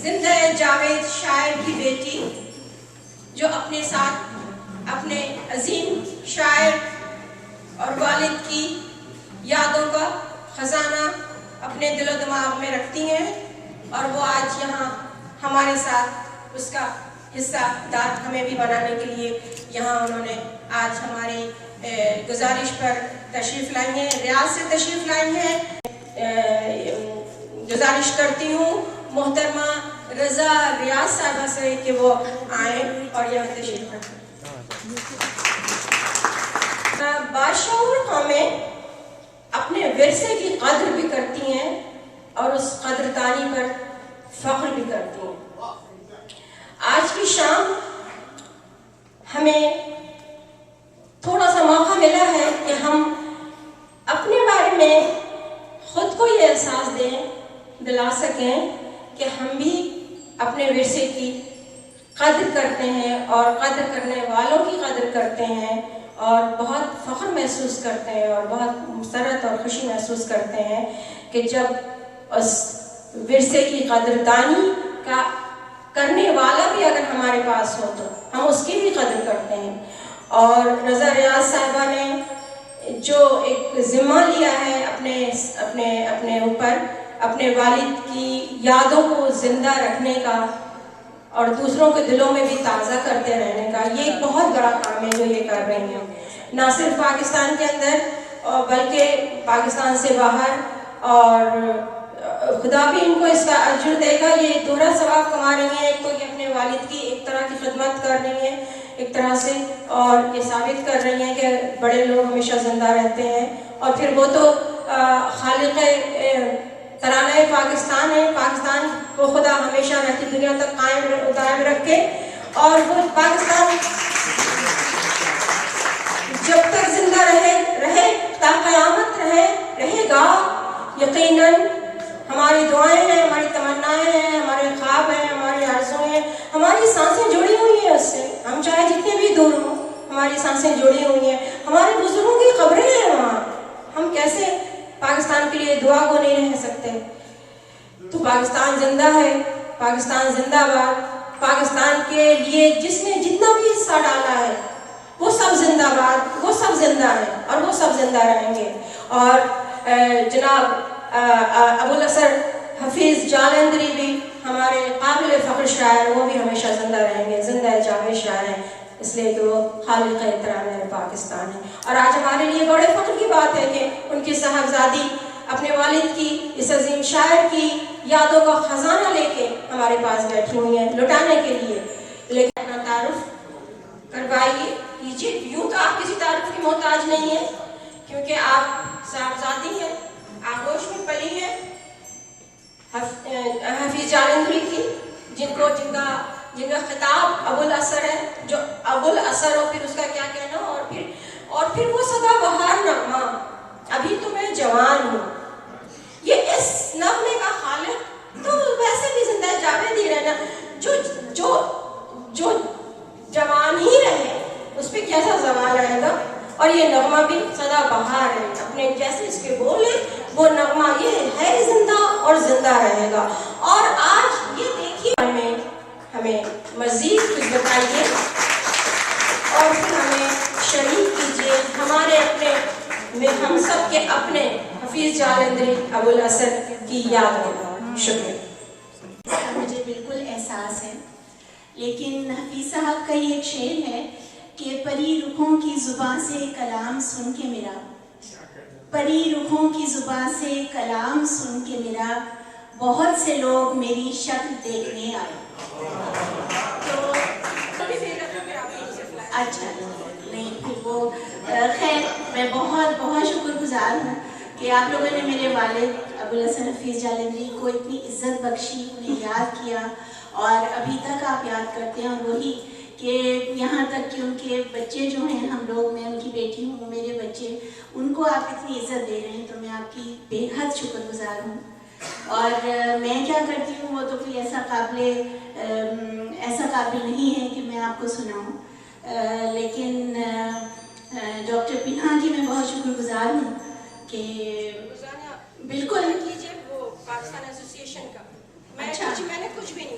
زندہ جاوید شاعر کی بیٹی جو اپنے ساتھ اپنے عظیم شاعر اور والد کی یادوں کا خزانہ اپنے دل و دماغ میں رکھتی ہیں، اور وہ آج یہاں ہمارے ساتھ اس کا حصہ دار ہمیں بھی بنانے کے لیے یہاں انہوں نے آج ہماری گزارش پر تشریف لائی ہیں، ریاض سے تشریف لائی ہیں۔ گزارش کرتی ہوں محترمہ رضا ریاض صاحبہ سے کہ وہ آئیں اور یہاں تشریف رکھیں۔ باشعور قومیں اپنے ورثے کی قدر بھی کرتی ہیں اور اس قدردانی پر فخر بھی کرتی ہیں۔ آج کی شام ہمیں تھوڑا سا موقع ملا ہے کہ ہم اپنے بارے میں خود کو یہ احساس دلا سکیں کہ ہم بھی اپنے ورثے کی قدر کرتے ہیں اور قدر کرنے والوں کی قدر کرتے ہیں اور بہت فخر محسوس کرتے ہیں اور بہت مسرت اور خوشی محسوس کرتے ہیں کہ جب اس ورثے کی قدردانی کا کرنے والا بھی اگر ہمارے پاس ہو تو ہم اس کی بھی قدر کرتے ہیں۔ اور رضا ریاض صاحبہ نے جو ایک ذمہ لیا ہے اپنے اوپر اپنے والد کی یادوں کو زندہ رکھنے کا اور دوسروں کے دلوں میں بھی تازہ کرتے رہنے کا، یہ ایک بہت بڑا کام ہے جو یہ کر رہی ہیں، نہ صرف پاکستان کے اندر بلکہ پاکستان سے باہر، اور خدا بھی ان کو اس کا اجر دے گا۔ یہ دوہرا ثواب کما رہی ہیں، ایک تو یہ اپنے والد کی ایک طرح کی خدمت کر رہی ہیں ایک طرح سے، اور یہ ثابت کر رہی ہیں کہ بڑے لوگ ہمیشہ زندہ رہتے ہیں، اور پھر وہ تو خالق ترانہ پاکستان ہے، پاکستان کو خدا ہمیشہ رہتی دنیا تک قائم رکھے، اور وہ پاکستان جب تک زندہ رہے تا قیامت رہے گا۔ یقیناً ہماری دعائیں ہیں، ہماری تمنائیں ہیں، ہمارے خواب ہیں، ہماری آرزویں ہیں، ہماری سانسیں جڑی ہوئی ہیں اس سے، ہم چاہے جتنے بھی دور ہوں ہماری سانسیں جڑی ہوئی ہیں، ہمارے بزرگوں کی قبریں ہیں وہاں، ہم کیسے پاکستان کے لیے دعا کو نہیں رہ سکتے؟ تو پاکستان زندہ ہے، پاکستان زندہ باد، پاکستان کے لیے جس نے جتنا بھی حصہ ڈالا ہے وہ سب زندہ باد، وہ سب زندہ ہیں اور وہ سب زندہ رہیں گے۔ اور جناب ابو الاثر حفیظ جالندری بھی ہمارے قابل فخر شاعر، وہ بھی ہمیشہ زندہ رہیں گے، زندہ جاوید شاعر ہیں، اس لیے کہ وہ خالق ترانہ پاکستان ہے۔ اور آج ہمارے لیے بڑے فخر کی بات ہے کہ ان کی صاحبزادی اپنے والد کی اس عظیم شاعر کی یادوں کا خزانہ لے کے ہمارے پاس بیٹھی ہوئی ہیں لٹانے کے لیے۔ لیکن اپنا تعارف کروائیے، کیجیے، یوں تو آپ کسی تعارف کی محتاج نہیں ہیں کیونکہ آپ صاحبزادی ہیں، آغوش میں پلی ہیں حفیظ جالندری کی، جن کا خطاب ابو الاثر ہے، جو ابو الاثر ہو پھر اس کا کیا کہنا، اور پھر وہ سدا بہار نغمہ ابھی تو میں جوان ہوں، یہ اس نغمے کا خالق تو ویسے بھی زندہ جاوید ہی رہنا، جو جوان ہی رہے اس پہ کیسا زوال آئے گا، اور یہ نغمہ بھی سدا بہار ہے، اپنے جیسے اس کے بولے وہ نغمہ یہ ہے زندہ اور زندہ رہے گا۔ اور آج یہ دیکھیے ہمیں مزید کچھ بتائیے اور پھر ہمیں شریک کیجیے ہمارے اپنے ہم سب کے اپنے حفیظ جالندری ابو الاثر کی یاد میں۔ شکریہ۔ مجھے بالکل احساس ہے، لیکن حفیظ صاحب کا یہ ایک شعر ہے کہ پری رخوں کی زباں سے کلام سن کے میرا، پری رخوں کی زباں سے کلام سن کے میرا، بہت سے لوگ میری شکل دیکھنے آئے۔ تو اچھا نہیں، پھر وہ خیر میں بہت بہت شکر گزار ہوں کہ آپ لوگوں نے میرے والد ابو الاثر حفیظ جالندری کو اتنی عزت بخشی، انہیں یاد کیا، اور ابھی تک آپ یاد کرتے ہیں، اور وہی کہ یہاں تک کہ ان کے بچے جو ہیں، ہم لوگ، میں ان کی بیٹی ہوں، میرے بچے، ان کو آپ اتنی عزت دے رہے ہیں، تو میں آپ کی بے حد شکر گزار ہوں۔ اور میں کیا کرتی ہوں وہ تو کوئی ایسا قابل نہیں ہے کہ میں آپ کو سناؤں، لیکن ڈاکٹر پنہا کی میں بہت شکر گزار ہوں کہ بالکل کیجیے وہ پاکستان ایسوسی ایشن کا، میں نے کچھ بھی نہیں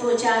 2-4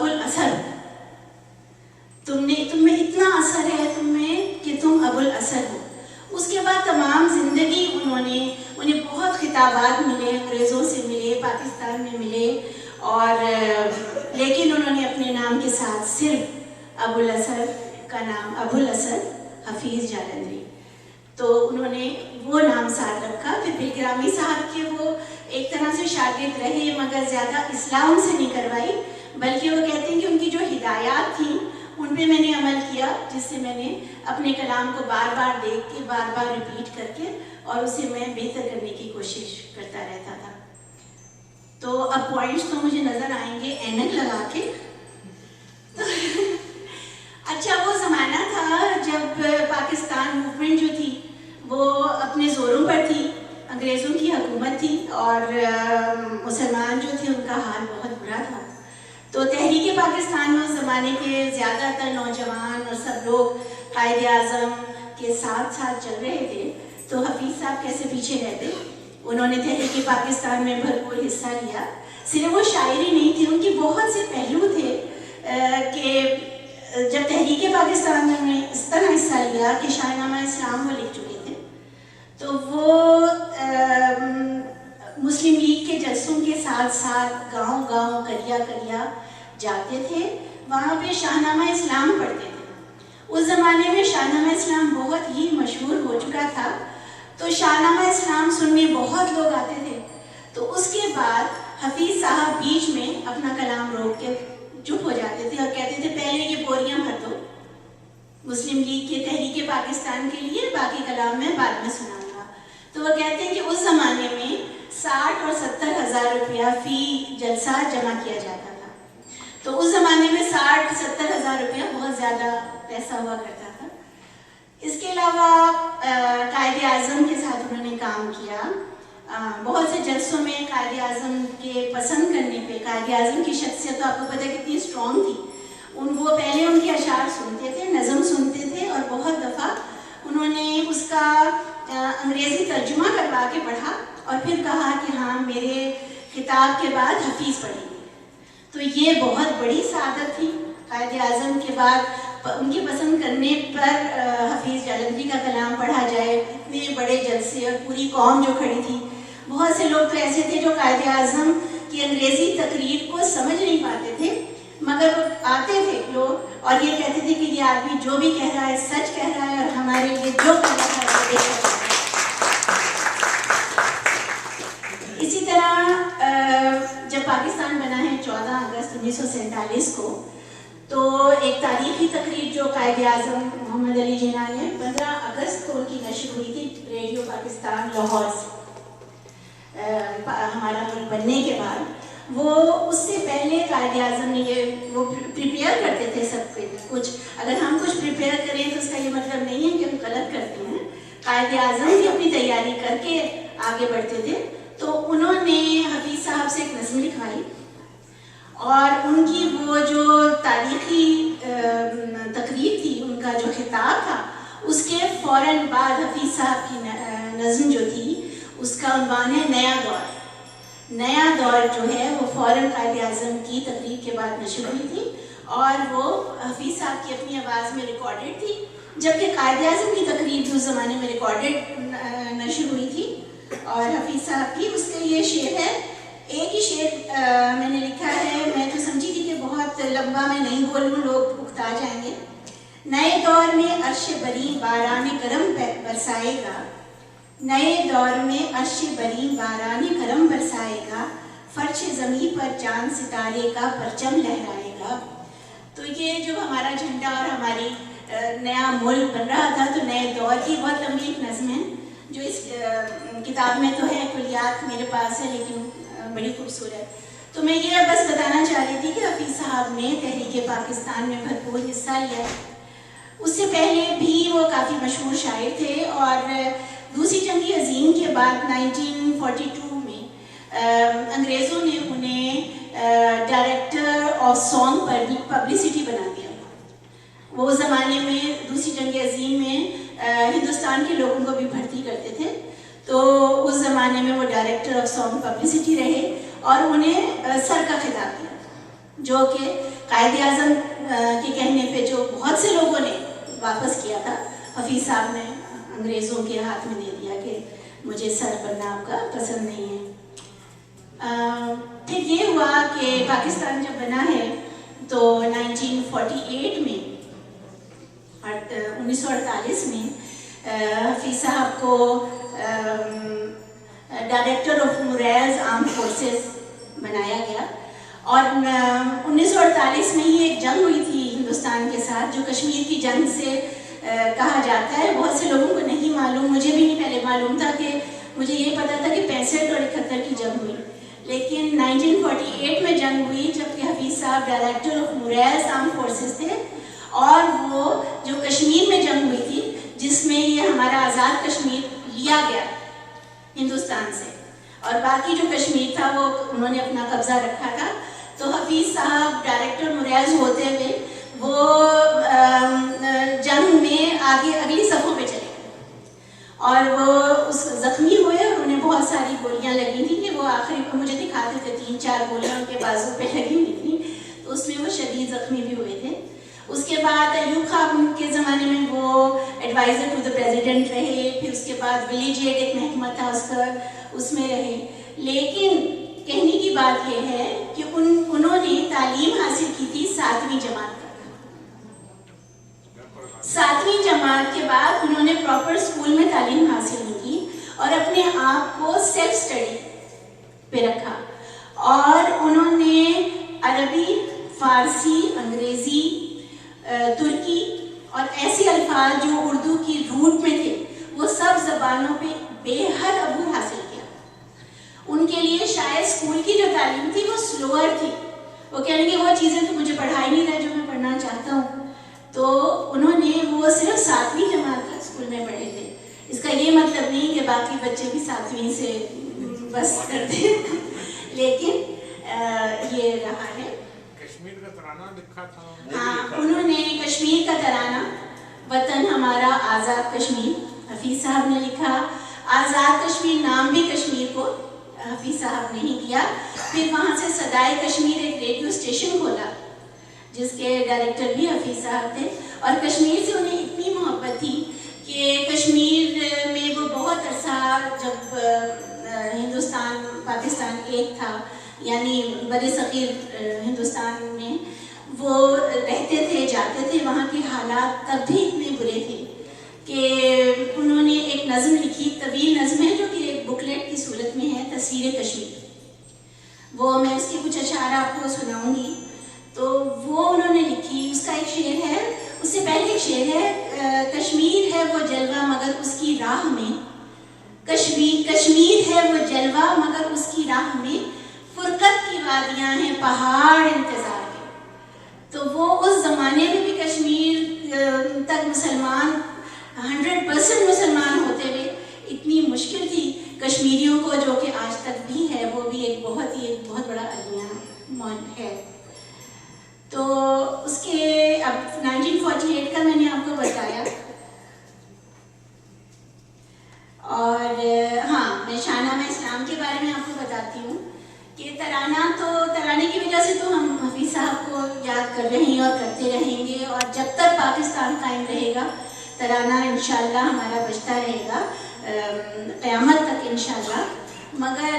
ابو الاسد، تم میں اتنا اثر ہے تم میں کہ تم ابو الاسد ہو۔ اس کے بعد تمام زندگی انہیں بہت خطابات ملے، انگریزوں سے ملے، پاکستان میں ملے، اور لیکن انہوں نے اپنے نام کے ساتھ صرف ابو الاسد کا نام، ابو الاسد حفیظ جالندری، تو انہوں نے وہ نام ساتھ رکھا۔ پھر پلگرامی صاحب کے وہ ایک طرح سے شاگرد رہے، مگر زیادہ اسلام سے نہیں کروائی، بلکہ وہ کہتے ہیں کہ ان کی جو ہدایات تھیں ان پہ میں نے عمل کیا، جس سے میں نے اپنے کلام کو بار بار دیکھ کے، بار بار ریپیٹ کر کے، اور اسے میں بہتر کرنے کی کوشش کرتا رہتا تھا۔ تو اب پوائنٹس تو مجھے نظر آئیں گے اینک لگا کے۔ اچھا، وہ زمانہ تھا جب پاکستان موومنٹ جو تھی وہ اپنے زوروں پر تھی، انگریزوں کی حکومت تھی، اور مسلمان جو تھے ان کا حال بہت برا تھا۔ تو تحریک پاکستان میں اس زمانے کے زیادہ تر نوجوان اور سب لوگ قائد اعظم کے ساتھ ساتھ چل رہے تھے، تو حفیظ صاحب کیسے پیچھے رہتے؟ انہوں نے تحریک پاکستان میں بھرپور حصہ لیا۔ صرف وہ شاعری نہیں تھی، ان کی بہت سے پہلو تھے کہ جب تحریک پاکستان میں انہوں نے اس طرح حصہ لیا کہ شاہ نامہ اسلام وہ لکھ چکے تھے، تو وہ مسلم لیگ کے جلسوں کے ساتھ ساتھ گاؤں گاؤں کریا کریا جاتے تھے، وہاں پہ شاہ نامہ اسلام پڑھتے تھے۔ اس زمانے میں شاہ نامہ اسلام بہت ہی مشہور ہو چکا تھا، تو شاہ نامہ اسلام سننے بہت لوگ آتے تھے۔ تو اس کے بعد حفیظ صاحب بیچ میں اپنا کلام روک کے چپ ہو جاتے تھے اور کہتے تھے پہلے یہ بوریاں بھر دو مسلم لیگ کے تحریک پاکستان کے لیے، باقی کلام میں بعد میں سناؤں گا۔ تو وہ کہتے ہیں کہ اس زمانے میں 60 اور 70 ہزار روپیہ فی جلسہ جمع کیا جاتا تھا۔ تو اس زمانے میں 60-70 ہزار روپیہ بہت زیادہ پیسہ ہوا کرتا تھا۔ اس کے علاوہ قائد اعظم کے ساتھ انہوں نے کام کیا، بہت سے جلسوں میں قائد اعظم کے پسند کرنے پہ، قائد اعظم کی شخصیت تو آپ کو پتہ ہے کتنی اسٹرانگ تھی، وہ پہلے ان کے اشعار سنتے تھے، نظم سنتے تھے، اور بہت دفعہ انہوں نے اس کا انگریزی ترجمہ کروا کے پڑھا اور پھر کہا کہ ہاں میرے خطاب کے بعد حفیظ پڑھیں گے۔ تو یہ بہت بڑی سعادت تھی، قائد اعظم کے بعد ان کے پسند کرنے پر حفیظ جالندری کا کلام پڑھا جائے، اتنے بڑے جلسے اور پوری قوم جو کھڑی تھی۔ بہت سے لوگ تو ایسے تھے جو قائد اعظم کی انگریزی تقریر کو سمجھ نہیں پاتے تھے، مگر وہ آتے تھے لوگ اور یہ کہتے تھے کہ یہ آدمی جو بھی کہہ رہا ہے سچ کہہ رہا ہے، اور ہمارے لیے جو کہہ رہا ہے وہ دیکھ رہا ہے۔ اسی طرح جب پاکستان بنا ہے 14 اگست 1947 کو، تو ایک تاریخی تقریر جو قائد اعظم محمد علی جناح نے 15 اگست کو ان کی نشر ہوئی تھی ریڈیو پاکستان لاہور سے، ہمارا ملک بننے کے بعد، وہ اس سے پہلے قائد اعظم نے وہ پریپیئر کرتے تھے سب کچھ۔ اگر ہم کچھ پریپیئر کریں تو اس کا یہ مطلب نہیں ہے کہ ہم غلط کرتے ہیں، قائد اعظم بھی اپنی تیاری کر کے آگے بڑھتے تھے۔ تو انہوں نے حفیظ صاحب سے ایک نظم لکھوائی، اور ان کی وہ جو تاریخی تقریر تھی، ان کا جو خطاب تھا، اس کے فوراً بعد حفیظ صاحب کی نظم جو تھی اس کا عنوان ہے نیا دور۔ نیا دور جو ہے وہ فوراً قائد اعظم کی تقریر کے بعد نشر ہوئی تھی، اور وہ حفیظ صاحب کی اپنی آواز میں ریکارڈڈ تھی، جبکہ قائد اعظم کی تقریر بھی اس زمانے میں ریکارڈڈ نشر ہوئی تھی۔ اور حفیظ صاحب کی اس کا یہ شعر ہے، ایک ہی شعر میں نے لکھا ہے، میں تو سمجھی تھی کہ بہت لمبا میں نہیں بولوں، لوگ اکتا جائیں گے۔ نئے دور میں عرش بری باران کرم برسائے گا، نئے دور میں عرش بری باران کرم برسائے گا، فرش زمین پر چاند ستارے کا پرچم لہرائے گا۔ تو یہ جو ہمارا جھنڈا اور ہماری نیا ملک بن رہا تھا، تو نئے دور کی بہت لمبی ایک نظم ہے جو اس کتاب میں تو ہے، کلیات میرے پاس ہے لیکن بڑی خوبصورت۔ تو میں یہ بس بتانا چاہ رہی تھی کہ حفیظ صاحب نے تحریک پاکستان میں بھرپور حصہ لیا۔ اس سے پہلے بھی وہ کافی مشہور شاعر تھے، اور دوسری جنگ عظیم کے بعد 1942 میں انگریزوں نے انہیں ڈائریکٹر آف سانگ پر بھی پبلسٹی بنا دیا۔ وہ زمانے میں دوسری جنگ عظیم میں ہندوستان کے لوگوں کو بھی بھرتی کرتے تھے، تو اس زمانے میں وہ ڈائریکٹر آف سانگ پبلسٹی رہے، اور انہیں سر کا خطاب دیا، جو کہ قائد اعظم کے کہنے پہ جو بہت سے لوگوں نے واپس کیا تھا، حفیظ صاحب نے انگریزوں کے ہاتھ میں دے دیا کہ مجھے سر بننا آپ کا پسند نہیں ہے۔ پھر یہ ہوا کہ پاکستان جب بنا ہے تو 1948 میں 1948 میں حفیظ صاحب کو director of Murray's arm forces بنایا گیا، اور 1948 میں ہی ایک جنگ ہوئی تھی ہندوستان کے ساتھ جو کشمیر کی جنگ سے کہا جاتا ہے۔ بہت سے لوگوں کو نہیں معلوم، مجھے بھی نہیں پہلے معلوم تھا، کہ مجھے یہ پتا تھا کہ 65 اور 71 کی جنگ ہوئی، لیکن 1948 میں جنگ ہوئی جب کہ حفیظ صاحب director of Murray's arm forces تھے، اور وہ جو کشمیر میں جنگ ہوئی تھی جس میں یہ ہمارا آزاد کشمیر لیا گیا ہندوستان سے، اور باقی جو کشمیر تھا وہ انہوں نے اپنا قبضہ رکھا تھا۔ تو حفیظ صاحب ڈائریکٹر موریز ہوتے ہوئے وہ جنگ میں آگے اگلی صفوں پہ چلے گئے، اور وہ اس زخمی ہوئے، اور انہیں بہت ساری گولیاں لگی تھیں کہ وہ آخری کو مجھے دکھاتے تھے 3-4 گولیاں ان کے بازو پہ لگی ہوئی تھیں، تو اس میں وہ شدید زخمی بھی ہوئے تھے۔ اس کے بعد ایوب خان کے زمانے میں وہ ایڈوائزر ٹو دا پریزیڈنٹ رہے، پھر اس کے بعد ولیج ایڈ ایک محکمہ تھا اس کا، اس میں رہے۔ لیکن کہنے کی بات یہ ہے کہ انہوں نے تعلیم حاصل کی تھی 7ویں جماعت تک۔ 7ویں جماعت کے بعد انہوں نے پراپر اسکول میں تعلیم حاصل نہیں کی، اور اپنے آپ کو سیلف اسٹڈی پہ رکھا، اور انہوں نے عربی، فارسی، انگریزی، ترکی اور ایسے الفاظ جو اردو کی روٹ میں تھے وہ سب زبانوں پہ بے حد عبور حاصل کیا۔ ان کے لیے شاید اسکول کی جو تعلیم تھی وہ سلوور تھی، وہ کہنے کہ وہ چیزیں تو مجھے پڑھائی نہیں رہے جو میں پڑھنا چاہتا ہوں، تو انہوں نے وہ صرف 7ویں جماعت تک اسکول میں پڑھے تھے۔ اس کا یہ مطلب نہیں کہ باقی بچے بھی 7ویں سے بس کرتے، لیکن یہ رہا ہے۔ کشمیر کا ترانہ لکھا تھا ہاں، انہوں نے کشمیر کا ترانہ وطن ہمارا آزاد کشمیر حفیظ صاحب نے لکھا۔ آزاد کشمیر نام بھی کشمیر کو حفیظ صاحب نے ہی دیا۔ پھر وہاں سے صدائے کشمیر ایک ریڈیو اسٹیشن کھولا جس کے ڈائریکٹر بھی حفیظ صاحب تھے، اور کشمیر سے انہیں اتنی محبت تھی کہ کشمیر میں وہ بہت عرصہ جب ہندوستان پاکستان ایک تھا، یعنی بر صغیر ہندوستان میں وہ رہتے تھے، جاتے تھے، وہاں کے حالات تب بھی اتنے برے تھے کہ انہوں نے ایک نظم لکھی، طویل نظم ہے جو کہ ایک بکلیٹ کی صورت میں ہے، تصویر کشمیر۔ وہ میں اس کے کچھ اشعار آپ کو سناؤں گی۔ تو وہ انہوں نے لکھی، اس کا ایک شعر ہے، اس سے پہلے ایک شعر ہے، کشمیر ہے وہ جلوہ مگر اس کی راہ میں، کشمیر ہے وہ جلوہ مگر اس کی راہ میں، فرقت کی وادیاں ہیں پہاڑ انتظار کے۔ تو وہ اس زمانے میں بھی کشمیر تک مسلمان 100% مسلمان ہوتے ہوئے اتنی مشکل تھی کشمیریوں کو، جو کہ آج تک بھی ہے، وہ بھی ایک بہت بڑا المیہ ہے۔ تو اس کے اب 1948 کا میں نے آپ کو بتایا، اور ہاں میں شاہنامہ اسلام کے بارے میں آپ کو بتاتی ہوں کہ ترانے کی وجہ سے تو ہم حفیظ صاحب کو یاد کر رہے ہیں اور کرتے رہیں گے، اور جب تک پاکستان قائم رہے گا ترانہ انشاءاللہ ہمارا بجتا رہے گا قیامت تک انشاءاللہ۔ مگر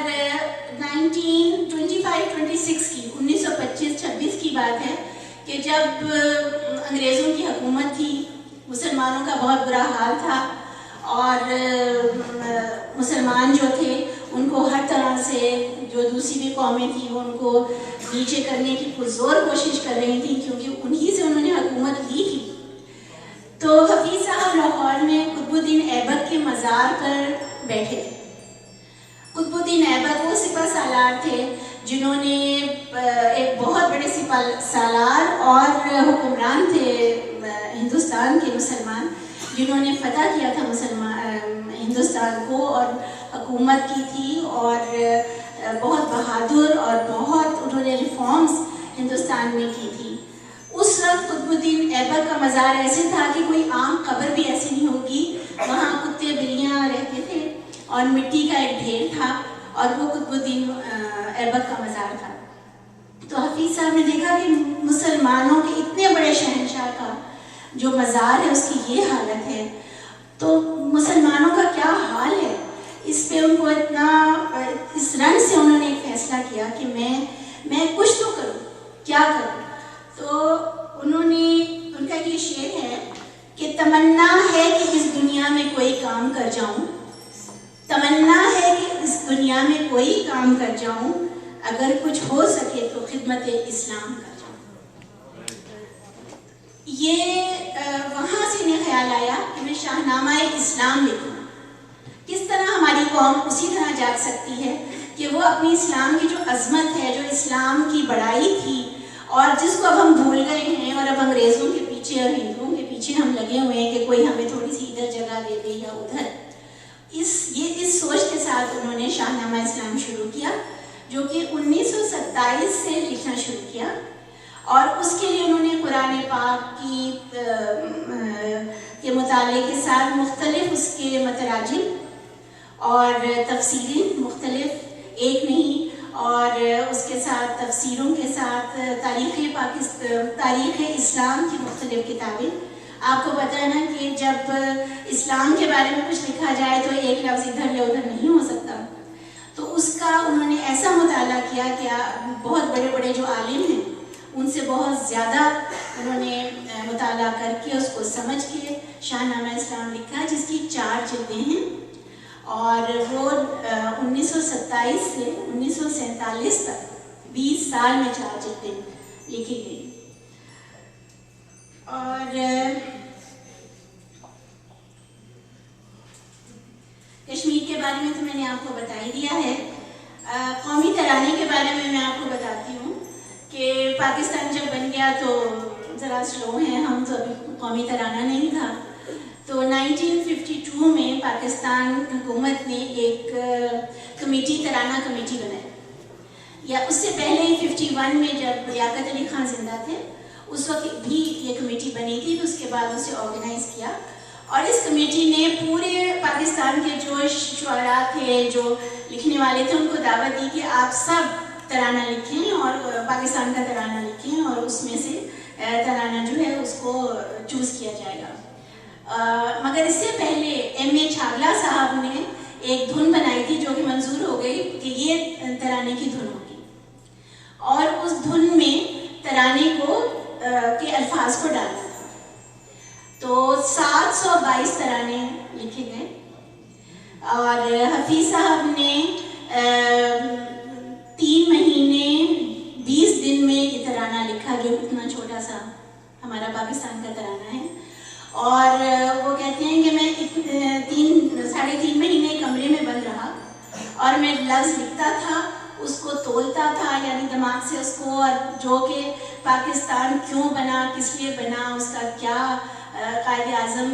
1925-26 کی 1925-26 کی بات ہے کہ جب انگریزوں کی حکومت تھی، مسلمانوں کا بہت برا حال تھا، اور مسلمان جو تھے ان کو ہر طرح سے، جو دوسری بھی قومیں تھیں وہ ان کو نیچے کرنے کی پرزور کوشش کر رہی تھیں، کیونکہ انہی سے انہوں نے حکومت لی تھی۔ تو حفیظ صاحب لاہور میں قطب الدین ایبک کے مزار پر بیٹھے تھے۔ قطب الدین ایبک وہ سپہ سالار تھے جنہوں نے ایک بہت بڑے سپہ سالار اور حکمران تھے ہندوستان کے مسلمان، جنہوں نے فتح کیا تھا ہندوستان کو اور حکومت کی تھی، اور بہت بہادر اور بہت انہوں نے ریفارمز ہندوستان میں کی تھی۔ اس وقت قطب الدین ایبک کا مزار ایسے تھا کہ کوئی عام قبر بھی ایسی نہیں ہوگی، وہاں کتے بلیاں رہتے تھے اور مٹی کا ایک ڈھیر تھا، اور وہ قطب الدین ایبک کا مزار تھا۔ تو حفیظ صاحب نے دیکھا کہ مسلمانوں کے اتنے بڑے شہنشاہ کا جو مزار ہے اس کی یہ حالت ہے، تو مسلمانوں کا کیا حال ہے؟ اس پہ ان کو اتنا، اس رنگ سے انہوں نے ایک فیصلہ کیا کہ میں کچھ تو کروں، کیا کروں؟ تو انہوں نے، ان کا یہ شعر ہے کہ تمنا ہے کہ اس دنیا میں کوئی کام کر جاؤں، تمنا ہے کہ اس دنیا میں کوئی کام کر جاؤں، اگر کچھ ہو سکے تو خدمت اسلام کر جاؤں۔ یہ وہاں سے انہیں خیال آیا کہ میں شاہنامہ اسلام لکھوں۔ کس طرح ہماری قوم اسی طرح جاگ سکتی ہے کہ وہ اپنی اسلام کی جو عظمت ہے، جو اسلام کی بڑائی تھی، اور جس کو اب ہم بھول گئے ہیں، اور اب انگریزوں کے پیچھے اور ہندوؤں کے پیچھے ہم لگے ہوئے ہیں کہ کوئی ہمیں تھوڑی سی ادھر جگہ دے دے یا ادھر، اس سوچ کے ساتھ انہوں نے شاہنامہ اسلام شروع کیا، جو کہ 1927 سے لکھنا شروع کیا، اور اس کے لیے انہوں نے قرآن پاک کے مطالعے کے ساتھ مختلف اس کے متراجم اور تفسیریں مختلف، ایک نہیں، اور اس کے ساتھ تفسیروں کے ساتھ تاریخ اسلام کی مختلف کتابیں۔ آپ کو پتہ ہے نا کہ جب اسلام کے بارے میں کچھ لکھا جائے تو ایک لفظ ادھر یا ادھر نہیں ہو سکتا، تو اس کا انہوں نے ایسا مطالعہ کیا کہ بہت بڑے بڑے جو عالم ہیں ان سے بہت زیادہ انہوں نے مطالعہ کر کے اس کو سمجھ کے شاہنامہ اسلام لکھا، جس کی 4 جلدیں ہیں، اور وہ 1927 سے 1947 تک 20 سال میں 4 جلدیں لکھی گئی۔ اور کشمیر کے بارے میں تو میں نے آپ کو بتا ہی دیا ہے۔ قومی ترانے کے بارے میں آپ کو بتاتی ہوں کہ پاکستان جب بن گیا تو ذرا سلو ہیں ہم، تو ابھی قومی ترانہ نہیں تھا، تو 1952 میں پاکستان حکومت نے ایک کمیٹی، ترانہ کمیٹی بنائی، یا اس سے پہلے 51 میں جب لیاقت علی خان زندہ تھے اس وقت بھی یہ کمیٹی بنی تھی، تو اس کے بعد اسے آرگنائز کیا، اور اس کمیٹی نے پورے پاکستان کے جو شعراء تھے، جو لکھنے والے تھے، ان کو دعوت دی کہ آپ سب ترانہ لکھیں اور پاکستان کا ترانہ لکھیں، اور اس میں سے ترانہ جو ہے اس کو چوز کیا جائے گا۔ مگر اس سے پہلے ایم اے چھاگلا صاحب نے ایک دھن بنائی تھی جو کہ منظور ہو گئی کہ یہ ترانے کی دھن ہوگی، اور اس دھن میں ترانے کے الفاظ کو ڈالا تھا، تو 722 ترانے لکھے گئے، اور حفیظ صاحب نے 3 مہینے 20 دن میں یہ ترانہ لکھا، جو اتنا چھوٹا سا ہمارا پاکستان کا ترانہ ہے، اور وہ کہتے ہیں کہ میں 3.5 مہینے کمرے میں بند رہا، اور میں لفظ لکھتا تھا، اس کو تولتا تھا، یعنی دماغ سے اس کو، اور جو کہ پاکستان کیوں بنا، کس لیے بنا، اس کا کیا قائد اعظم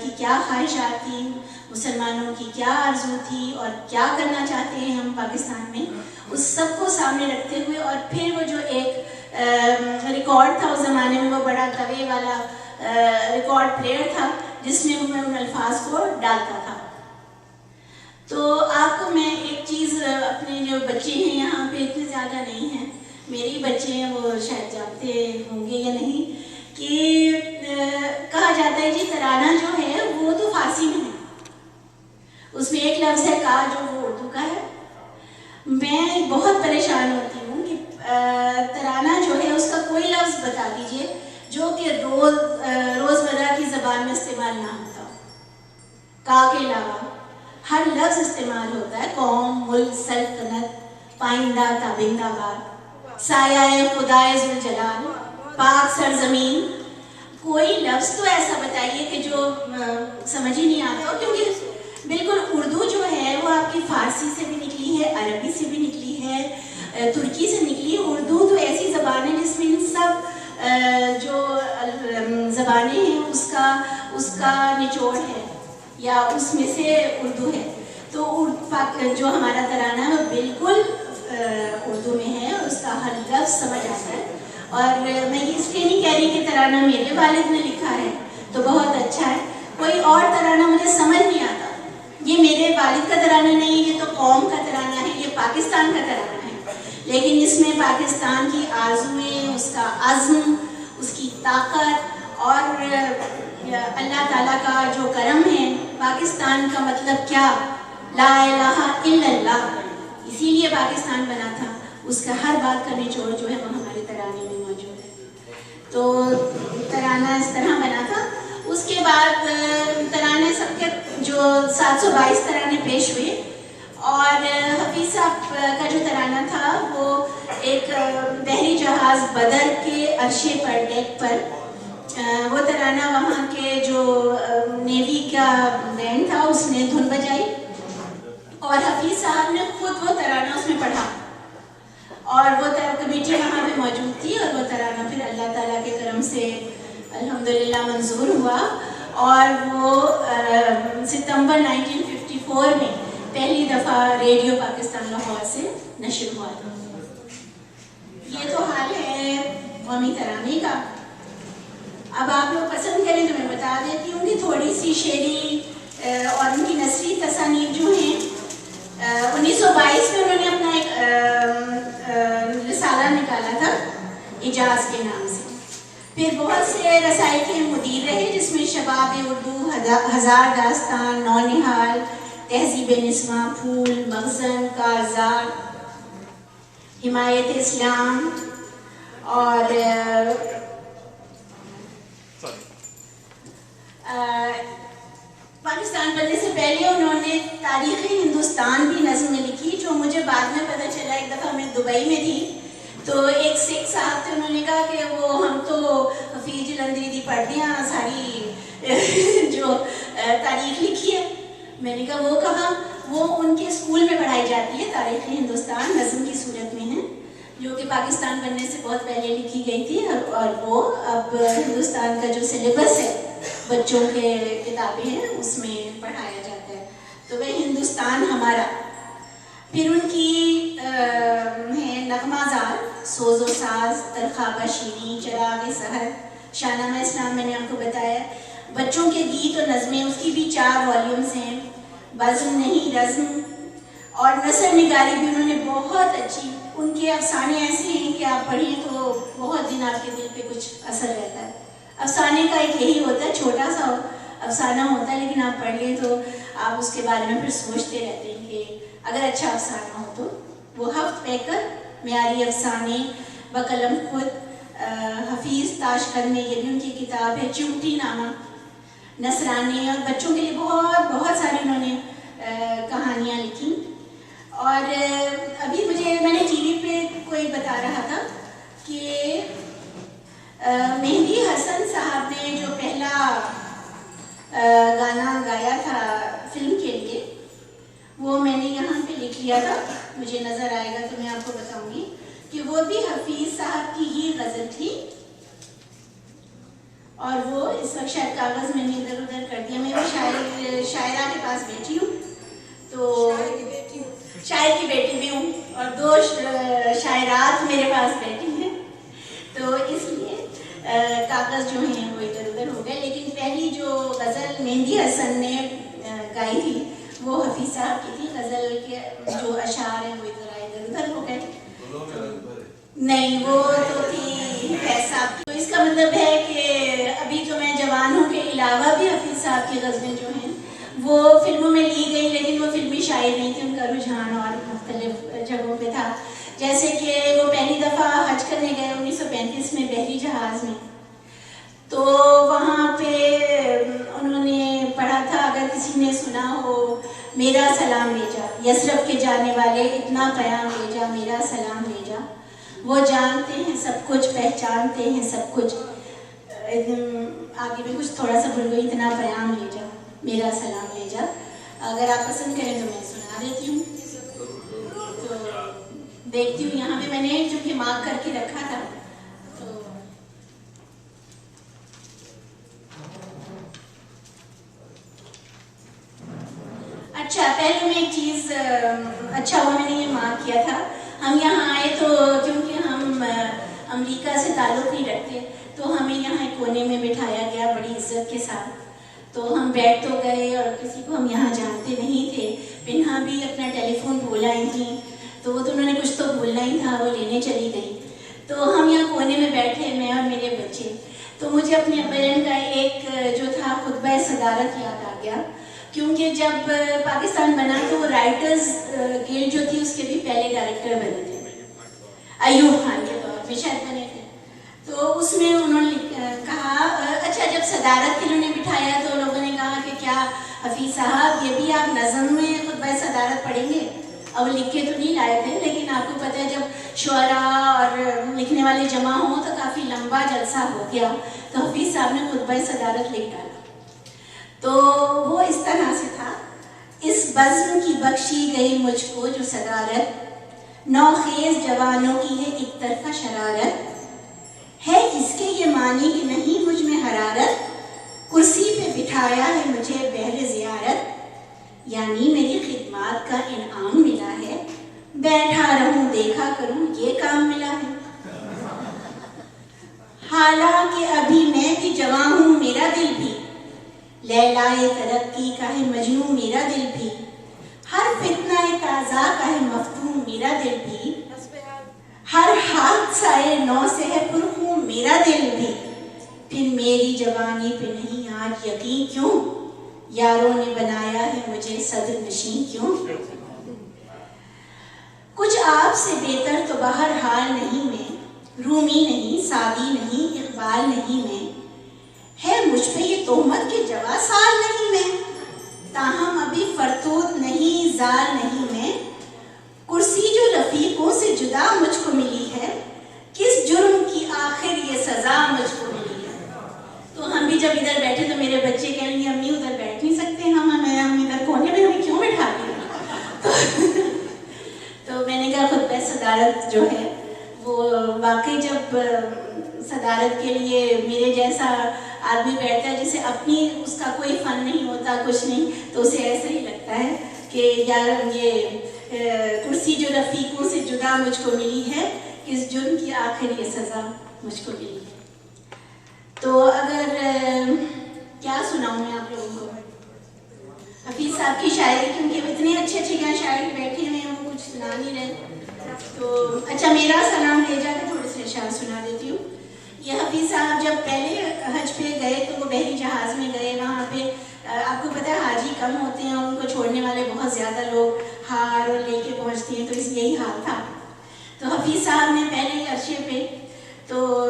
کی کیا خواہشات تھیں، مسلمانوں کی کیا آرزو تھی، اور کیا کرنا چاہتے ہیں ہم پاکستان میں، اس سب کو سامنے رکھتے ہوئے، اور پھر وہ جو ایک ریکارڈ تھا اس زمانے میں، وہ بڑا توے والا ریکارڈ پلیئر تھا جس میں میں ان الفاظ کو ڈالتا تھا۔ تو آپ کو میں ایک چیز، اپنے جو بچے ہیں یہاں پہ اتنے زیادہ نہیں ہیں، میری بچے ہیں، وہ شاید جانتے ہوں گے یا نہیں، کہ کہا جاتا ہے جی ترانہ جو ہے وہ تو فارسی میں ہے، اس میں ایک لفظ ہے کا جو وہ اردو کا ہے۔ میں بہت پریشان ہوتی ہوں کہ ترانہ جو ہے اس کا کوئی لفظ بتا دیجئے جو کہ روزمرہ کی زبان میں استعمال نہ ہوتا ہو، کا کے علاوہ ہر لفظ استعمال ہوتا ہے، قوم، ملک، سلطنت، پائندہ، تابندہ باد، سایہ خدائے ذوالجلال، پاک سرزمین، کوئی لفظ تو ایسا بتائیے کہ جو سمجھ ہی نہیں آتا ہو، کیونکہ بالکل اردو جو ہے وہ آپ کی فارسی سے بھی نکلی ہے، عربی سے بھی نکلی ہے، ترکی سے نکلی ہے۔ اردو تو ایسی زبان ہے جس میں ان سب جو زبانیں ہیں اس کا نچوڑ ہے، یا اس میں سے اردو ہے، تو جو ہمارا ترانہ ہے وہ بالکل اردو میں ہے، اور اس کا ہر لفظ سمجھ آتا ہے۔ اور میں یہ اس لیے نہیں کہہ رہی کہ ترانہ میرے والد نے لکھا ہے تو بہت اچھا ہے، کوئی اور ترانہ مجھے سمجھ نہیں آتا، یہ میرے والد کا ترانہ نہیں، یہ تو قوم کا ترانہ ہے، یہ پاکستان کا ترانہ ہے، لیکن اس میں پاکستان کی آرزویں، اس کا عزم، اس کی طاقت اور اللہ تعالیٰ کا جو کرم ہے. پاکستان کا مطلب کیا؟ لا الہ الا اللہ. اسی لیے پاکستان بنا تھا. اس کا ہر بات کا نچوڑ جو ہے وہ ہمارے ترانے میں موجود ہے. تو ترانہ اس طرح بنا تھا. اس کے بعد ترانے سب کے جو 722 ترانے پیش ہوئے، اور حفیظ صاحب کا جو ترانہ تھا وہ ایک بحری جہاز بدر کے عرشے پر، ڈیک پر، وہ ترانہ وہاں کے جو نیوی کا بینڈ تھا اس نے دھن بجائی، اور حفیظ صاحب نے خود وہ ترانہ اس میں پڑھا، اور وہ کمیٹی وہاں پہ موجود تھی، اور وہ ترانہ پھر اللہ تعالیٰ کے کرم سے الحمدللہ منظور ہوا، اور وہ ستمبر 1954 میں پہلی دفعہ ریڈیو پاکستان لاہور سے نشر ہوا تھا. یہ تو حال ہے قومی ترانے کا. اب آپ لوگ پسند کریں تو میں بتا دیتی ہوں کہ تھوڑی سی شعری اور ان کی نثری تصانیف جو ہیں 1922 میں انہوں نے اپنا ایک رسالہ نکالا تھا اعجاز کے نام سے. پھر بہت سے رسائل کے مدیر رہے، جس میں شباب اردو، ہزار داستان، نونہال، تہذیب نسواں، پھول، مخزن، کارزار، حمایت اسلام، اور پاکستان بننے سے پہلے انہوں نے تاریخ ہندوستان بھی نظم میں لکھی، جو مجھے بعد میں پتہ چلا. ایک دفعہ میں دبئی میں تھی تو ایک سکھ صاحب تھے، انہوں نے کہا کہ وہ ہم تو حفیظ جلندری دی پڑھتے ہیں ساری جو تاریخ لکھی ہے. میں نے کہا وہ کہاں؟ وہ ان کے اسکول میں پڑھائی جاتی ہے، تاریخ ہندوستان نظم کی صورت میں ہے، جو کہ پاکستان بننے سے بہت پہلے لکھی گئی تھی، اور وہ اب ہندوستان کا جو سلیبس ہے بچوں کے کتابیں ہیں اس میں پڑھایا جاتا ہے. تو وہ ہندوستان ہمارا. پھر ان کی ہے نغمہ زار، سوز و ساز، ترخوابہ شیریں، چراغ سحر، شاہنامہ اسلام میں نے آپ کو بتایا. بچوں کے گیت اور نظمیں، اس کی بھی 4 والیومز ہیں. بزم نہیں رزم، اور نثر نگاری بھی انہوں نے بہت اچھی. ان کے افسانے ایسے ہیں کہ آپ پڑھیں تو بہت دن آپ کے دل پہ کچھ اثر رہتا ہے. افسانے کا ایک یہی ہوتا ہے، چھوٹا سا افسانہ ہوتا ہے، لیکن آپ پڑھ لیں تو آپ اس کے بارے میں پھر سوچتے رہتے ہیں کہ اگر اچھا افسانہ ہو تو. وہ ہفت پیکر، معیاری افسانے بقلم خود، حفیظ تاشقند میں یہ بھی ان کی کتاب ہے. چمٹی نامہ، نصرانے، اور بچوں کے لیے بہت ساری انہوں نے کہانیاں لکھی. اور ابھی میں نے ٹی وی پہ کوئی بتا رہا تھا کہ مہدی حسن صاحب نے جو پہلا گانا گایا تھا فلم کے لیے، وہ میں نے یہاں پہ لکھ لیا تھا، مجھے نظر آئے گا تو میں آپ کو بتاؤں گی کہ وہ بھی حفیظ صاحب کی ہی غزل تھی. اور وہ اس وقت شاید کاغذ میں نے ادھر ادھر کر دیا. میں وہ شاعرہ کے پاس بیٹھی ہوں، تو شاعر کی بیٹی بھی ہوں، اور 2 شاعرات میرے پاس بیٹھی ہیں، تو اس لیے کاغذ جو ہیں وہ ادھر ادھر ہو گئے. لیکن پہلی جو غزل مہدی حسن نے گائی تھی وہ حفیظ صاحب کی تھی. غزل کے جو اشعار ہیں وہ ادھر ادھر ہو گئے. نہیں، وہ تو تھی فیض صاحب کی. تو اس کا مطلب ہے کہ ابھی جو میں جوانوں کے علاوہ بھی حفیظ صاحب کی غزلیں جو ہیں وہ فلموں میں لی گئی، لیکن وہ فلمی شاعر نہیں تھی، ان کا رجحان اور مختلف جگہوں پہ تھا. جیسے کہ وہ پہلی دفعہ حج کرنے گئے 1935 میں بحری جہاز میں، تو وہاں پہ انہوں نے پڑھا تھا، اگر کسی نے سنا ہو میرا سلام لے جا، یثرب کے جانے والے اتنا پیام لے جا، میرا سلام لے جا، وہ جانتے ہیں سب کچھ، پہچانتے ہیں سب کچھ. آگے بھی کچھ تھوڑا سا بول گئی، اتنا پیام لے جا، میرا سلام لے جا. اگر آپ پسند کریں تو میں سنا دیتی ہوں. تو دیکھتی ہوں یہاں پہ میں نے جو مارک کر کے رکھا تھا. تو اچھا، پہلے میں ایک چیز اچھا ہوا میں نے یہ مارک کیا تھا. ہم یہاں آئے تو کیونکہ ہم امریکہ سے تعلق نہیں رکھتے، تو ہمیں یہاں ایک کونے میں بٹھایا گیا بڑی عزت کے ساتھ. تو ہم بیٹھ تو گئے اور کسی کو ہم یہاں جانتے نہیں تھے. پنہا بھی اپنا ٹیلی فون بھول آئی تھیں، تو وہ تو انہوں نے کچھ تو کھولنا ہی تھا وہ لینے چلی گئی. تو ہم یہاں کونے میں بیٹھے, میں اور میرے بچے. تو مجھے اپنے ابا کا ایک جو تھا خطبہ صدارت یاد آ گیا, کیونکہ جب پاکستان بنا تو وہ رائٹرز گلڈ جو تھی اس کے بھی پہلے ڈائریکٹر بنے تھے, ایوب خان کے دور میں شاید بنے تھے. تو اس میں انہوں نے کہا, اچھا جب صدارت کے انہوں نے بٹھایا تو لوگوں نے کہا کہ کیا حفیظ صاحب یہ بھی آپ نظم میں خطبہ صدارت پڑھیں گے؟ اب لکھ کے تو نہیں لائے تھے, لیکن آپ کو پتہ ہے جب شعراء اور لکھنے والے جمع ہوں تو کافی لمبا جلسہ ہو گیا, تو حفیظ صاحب نے خطبہ صدارت لکھ ڈالا. تو وہ اس طرح سے تھا, اس بزم کی بخشی گئی مجھ کو جو صدارت, نوخیز جوانوں کی ہے ایک طرفہ شرارت, ہے اس کے یہ معنی کہ نہیں مجھ میں حرارت, کرسی پہ بٹھایا ہے مجھے بہر زیارت, یعنی میری خدمات کا انعام ملا ہے, بیٹھا رہوں دیکھا کروں یہ کام ملا ہے. حالانکہ ابھی میں بھی جوان ہوں میرا دل بھی, لیلائے ترقی کا ہے مجنوں میرا دل بھی, ہر فتنہ تازہ کا ہے مفتون میرا دل بھی, ہر حادثہ نو سے ہے پرخون میرا دل بھی. پھر میری جوانی پہ نہیں آج یقین کیوں, یاروں نے بنایا ہے مجھے صدر نشین کیوں. کچھ آپ سے بہتر تو بہرحال نہیں میں, رومی نہیں, سعدی نہیں, اقبال نہیں میں, ہے مجھ پہ یہ تہمت کہ جوا سال نہیں میں, تاہم ابھی فرتوت نہیں, زال نہیں میں, کرسی جو رفیقوں سے جدا مجھ کو ملی ہے, کس جرم کی آخر یہ سزا مجھ کو ملی ہے. تو ہم بھی جب ادھر بیٹھے تو میرے بچے کہیں گے امی ادھر بیٹھ نہیں سکتے ہم ادھر کونے میں ہمیں کیوں بٹھا دیا. تو میں نے کہا خطبہ صدارت جو ہے وہ واقعی جب صدارت کے لیے میرے جیسا آدمی بیٹھتا ہے جسے اپنی اس کا کوئی فن نہیں ہوتا کچھ نہیں, تو اسے ایسا ہی لگتا ہے کہ یار یہ کرسی جو رفیقوں سے جدا مجھ کو ملی ہے, کس جرم کی آخر یہ سزا مجھ کو ملی ہے. تو اگر کیا سناؤں میں آپ لوگوں کو حفیظ صاحب کی شاعری, کیونکہ اتنے اچھے اچھے یہاں شاعر بیٹھے ہوئے ہیں وہ کچھ سنا نہیں رہے. تو اچھا میرا سلام لے جا کے تھوڑے سے اشعار سنا دیتی ہوں. یہ حفیظ صاحب جب پہلے حج پہ گئے تو وہ بحری جہاز میں گئے, وہاں پہ آپ کو پتہ ہے حاجی کم ہوتے ہیں, ان کو چھوڑنے والے بہت زیادہ لوگ ہار اور لے کے پہنچتے ہیں, تو اس یہی حال تھا. تو حفیظ صاحب نے پہلے عرصے پہ تو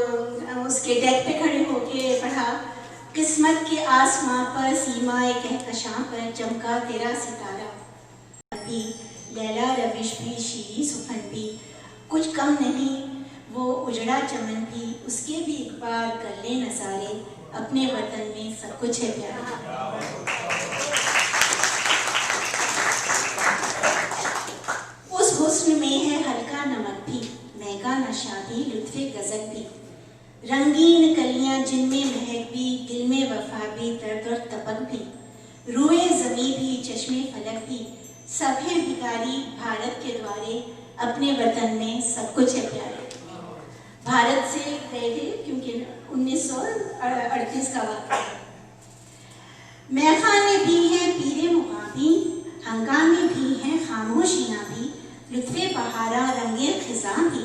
اس کے ڈیک پہ کھڑے ہو کے پڑھا, قسمت کے آسماں پر سیمائے کہکشاں پر چمکا تیرا ستارہ, بھی لیلا روش بھی شیریں سخن بھی, کچھ کم نہیں وہ اجڑا چمن بھی, اس کے بھی ایک بار کر لے نظارے, اپنے وطن میں سب کچھ ہے پیارا. اس حسن میں ہے ہلکا نمک بھی, مہنگا نشہ بھی, لطف غضب بھی, رنگین کلیاں جن میں مہک بھی, دل میں وفا بھی, درد اور تپک بھی, روئے زمیں بھی, چشمے فلک بھی, سب ہے بھکاری بھارت کے دوارے, اپنے وطن میں سب کچھ ہے پیارے. بھارت سے گئے تھے کیونکہ 1938 کا وقت ہے. میخانے بھی ہیں پیرے مغابی, ہنگامے بھی ہیں خاموشیاں بھی, لطف بہارا رنگے خزاں بھی,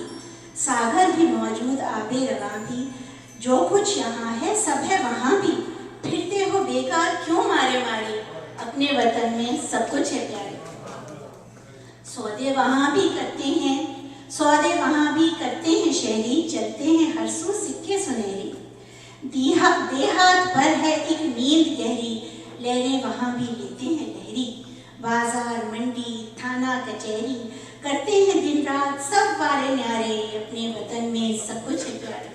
ساگر بھی موجود آب رواں بھی, جو کچھ یہاں ہے سب ہے وہاں بھی, پھرتے ہو بیکار کیوں مارے مارے, اپنے وطن میں سب کچھ ہے پیارے. سودے وہاں بھی کرتے ہیں, سودے وہاں بھی کرتے ہیں شہری, چلتے ہیں ہر سو سکے سنہری, دیہات پر ہے ایک نیند گہری, لہریں وہاں بھی لیتے ہیں لہری, بازار منڈی تھانہ کچہری, کرتے ہیں دن رات سب وارے نیارے, اپنے وطن میں سب کچھ ہے پیارے.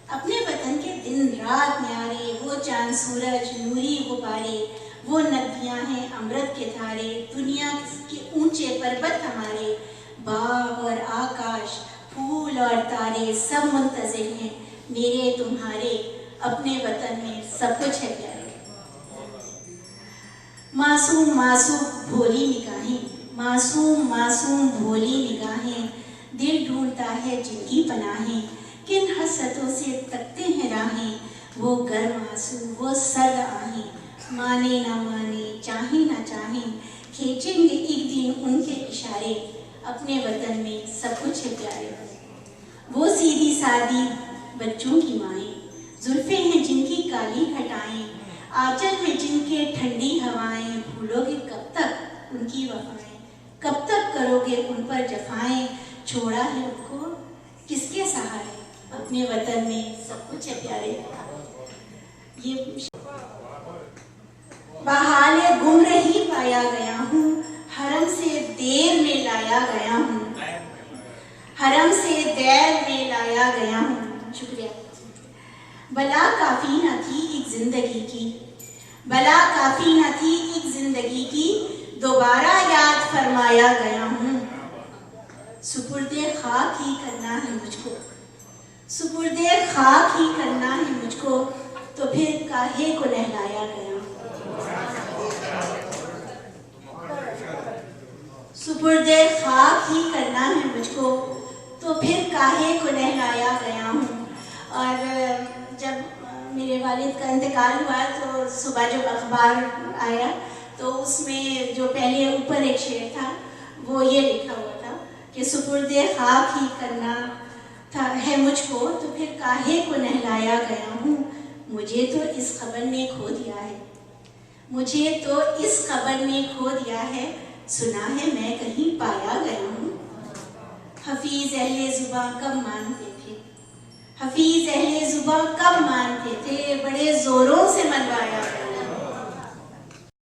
اپنے وطن کے دن رات نیارے, وہ چاند سورج نوری غبارے, وہ ندیاں ہیں امرت کے دھارے, دنیا کے اونچے پربت ہمارے, باغ اور آکاش پھول اور تارے, سب منتظر ہیں میرے تمہارے, اپنے وطن میں سب کچھ ہے پیارے. معصوم معصوم بھولی نگاہیں, معصوم معصوم بھولی نگاہیں, دل ڈھونڈتا ہے جن کی پناہیں, کن حسرتوں سے تکتے ہیں راہیں, وہ گرم آنسو وہ سرد آہیں, مانے نہ مانے چاہیں نہ چاہیں, کھینچیں گے ایک دن ان کے اشارے, اپنے وطن میں سب کچھ ہے پیارے. وہ سیدھی سادی بچوں کی مائیں، زلفیں ہیں جن کی کالی گھٹائیں، آنچل میں جن کے ٹھنڈی ہوائیں. بھولو گے کب تک ان کی وفائیں، کب تک کرو گے ان پر جفائیں. چھوڑا ہے ان کو کس کے سہارے، اپنے وطن میں سب کچھ ہے پیارے. یہ بحال گم رہی پایا گیا ہوں، حرم سے دیر میں لایا گیا ہوں، حرم سے دیر میں لایا گیا ہوں. شکریہ. بلا کافی نہ تھی ایک زندگی کی، بلا کافی نہ تھی ایک زندگی کی، دوبارہ یاد فرمایا گیا ہوں. سپرد خاک ہی کرنا ہے مجھ کو، سپرد خاک ہی کرنا ہے مجھ کو، تو پھر کاہے کو نہلایا گیا ہوں. سپرد خاک ہی کرنا ہے مجھ کو، تو پھر کاہے کو نہلایا گیا ہوں. اور جب میرے والد کا انتقال ہوا تو صبح جب اخبار آیا تو اس میں جو پہلے اوپر ایک شعر تھا وہ یہ لکھا ہوا تھا کہ سپرد خاک ہی کرنا ہے مجھ کو، تو پھر کاہے کو نہلایا گیا ہوں. مجھے تو اس خبر نے کھو دیا ہے، مجھے تو اس خبر نے کھو دیا ہے، سنا ہے میں کہیں پایا گیا ہوں. حفیظ اہل زباں کب مانتے تھے، حفیظ اہل زباں کب مانتے تھے، بڑے زوروں سے منوایا گیا